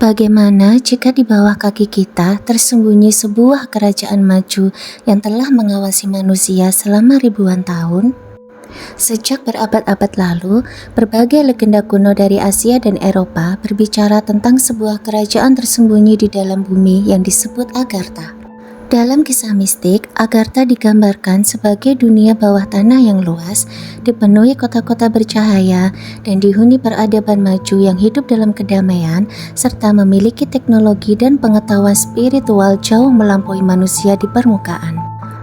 Bagaimana jika di bawah kaki kita tersembunyi sebuah kerajaan maju yang telah mengawasi manusia selama ribuan tahun? Sejak berabad-abad lalu, berbagai legenda kuno dari Asia dan Eropa berbicara tentang sebuah kerajaan tersembunyi di dalam bumi yang disebut Agartha. Dalam kisah mistik, Agartha digambarkan sebagai dunia bawah tanah yang luas, dipenuhi kota-kota bercahaya, dan dihuni peradaban maju yang hidup dalam kedamaian, serta memiliki teknologi dan pengetahuan spiritual jauh melampaui manusia di permukaan.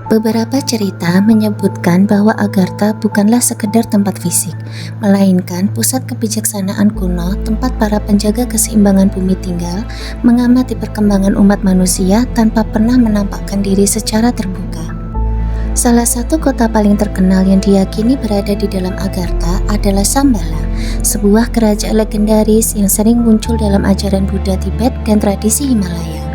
Beberapa cerita menyebutkan bahwa Agartha bukanlah sekedar tempat fisik, melainkan pusat kebijaksanaan kuno, tempat para penjaga keseimbangan bumi tinggal, mengamati perkembangan umat manusia tanpa pernah menampakkan diri secara terbuka. Salah satu kota paling terkenal yang diyakini berada di dalam Agartha adalah Shambhala, sebuah kerajaan legendaris yang sering muncul dalam ajaran Buddha Tibet dan tradisi Himalaya.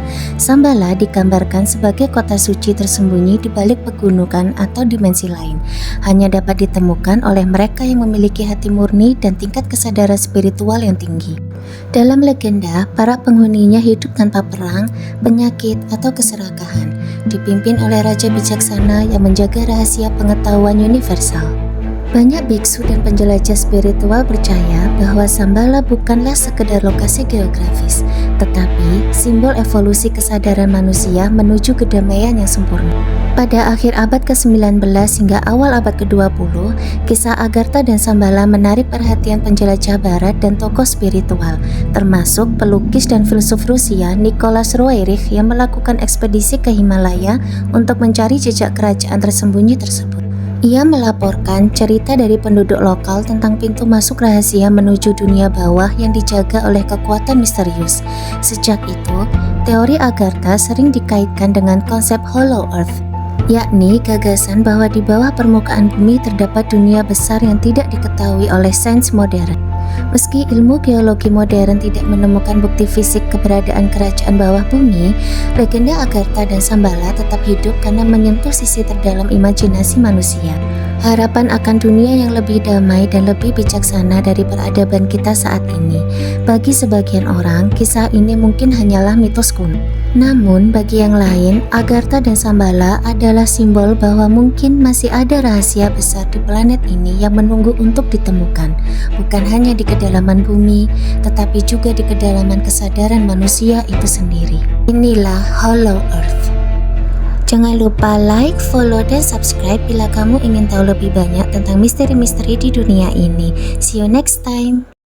Shambhala digambarkan sebagai kota suci tersembunyi di balik pegunungan atau dimensi lain, hanya dapat ditemukan oleh mereka yang memiliki hati murni dan tingkat kesadaran spiritual yang tinggi. Dalam legenda, para penghuninya hidup tanpa perang, penyakit, atau keserakahan, dipimpin oleh raja bijaksana yang menjaga rahasia pengetahuan universal. Banyak biksu dan penjelajah spiritual percaya bahwa Shambhala bukanlah sekedar lokasi geografis, tetapi simbol evolusi kesadaran manusia menuju kedamaian yang sempurna. Pada akhir abad ke-19 hingga awal abad ke-20, kisah Agartha dan Shambhala menarik perhatian penjelajah barat dan tokoh spiritual, termasuk pelukis dan filsuf Rusia Nicholas Roerich yang melakukan ekspedisi ke Himalaya untuk mencari jejak kerajaan tersembunyi tersebut. Ia melaporkan cerita dari penduduk lokal tentang pintu masuk rahasia menuju dunia bawah yang dijaga oleh kekuatan misterius. Sejak itu, teori Agartha sering dikaitkan dengan konsep Hollow Earth, yakni gagasan bahwa di bawah permukaan bumi terdapat dunia besar yang tidak diketahui oleh sains modern. Meski ilmu geologi modern tidak menemukan bukti fisik keberadaan kerajaan bawah bumi, legenda Agartha dan Shambhala tetap hidup karena menyentuh sisi terdalam imajinasi manusia. Harapan akan dunia yang lebih damai dan lebih bijaksana dari peradaban kita saat ini. Bagi sebagian orang, kisah ini mungkin hanyalah mitos kuno. Namun, bagi yang lain, Agartha dan Shambhala adalah simbol bahwa mungkin masih ada rahasia besar di planet ini yang menunggu untuk ditemukan. Bukan hanya di kedalaman bumi, tetapi juga di kedalaman kesadaran manusia itu sendiri. Inilah Hollow Earth. Jangan lupa like, follow, dan subscribe bila kamu ingin tahu lebih banyak tentang misteri-misteri di dunia ini. See you next time.